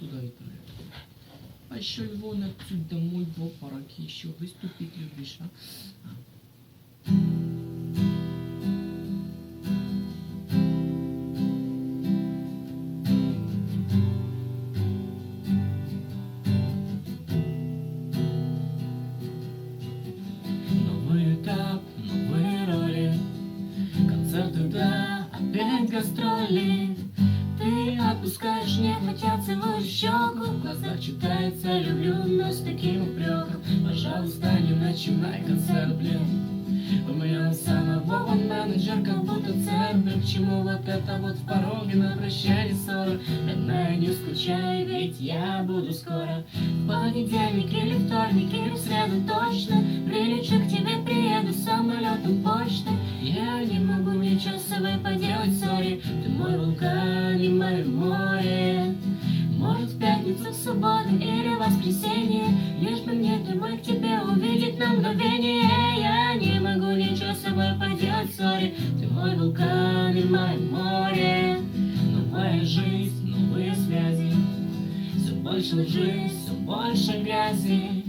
туда и туда. Пошел вон отсюда, мой в обморок, еще выступить любишь, а? Новый этап, новые роли, концерты, да, опять гастроли. Ты отпускаешь, нехотя целуешь щеку, в глазах читается «люблю», но с таким упреком. Пожалуйста, не начинай концерт, блин. У меня у самого он менеджер, как будто цербер. К чему вот это вот в пороге на прощание ссора? Родная, не скучай, ведь я буду скоро. В понедельник или вторник или в среду точно прилечу к тебе, приеду самолетом почты. Я не могу ничего с собой поделать, сори. Ты мой вулкан и мое море. Может, в пятницу, в субботу или воскресенье, лишь бы мне домой к тебе увидеть на мгновение. Я не могу ничего с собой поделать, сори. Ты мой вулкан и мое море. Новая жизнь, новые связи, все больше лжи, все больше грязи.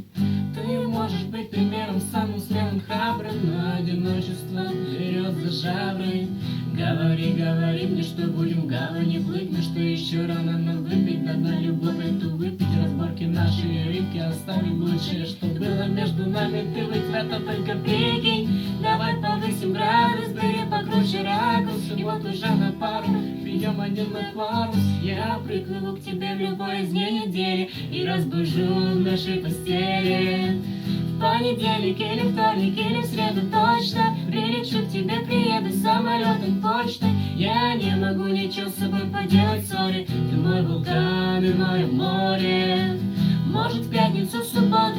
Ты можешь быть примером, самым смелым, храбрым, но одиночество берет за жабры. Говори, говори мне, что будем в гавани плыть, мы что еще рано нам выпить, надо любовь эту выпить, разборки наши рыбки оставить лучшее, что было между нами, ты ведь в это только прикинь. Давай повысим градус, бери покруче ракурс, и вот уже на пару ведем один мой парус. Я приплыву к тебе в любой из дней недели и разбужу в нашей постели. В понедельник или вторник или в среду точно прилечу к тебе, приеду самолетом почты. Я не могу ничего с собой поделать, сори. Ты мой вулкан и мое море. Может, в пятницу, в субботу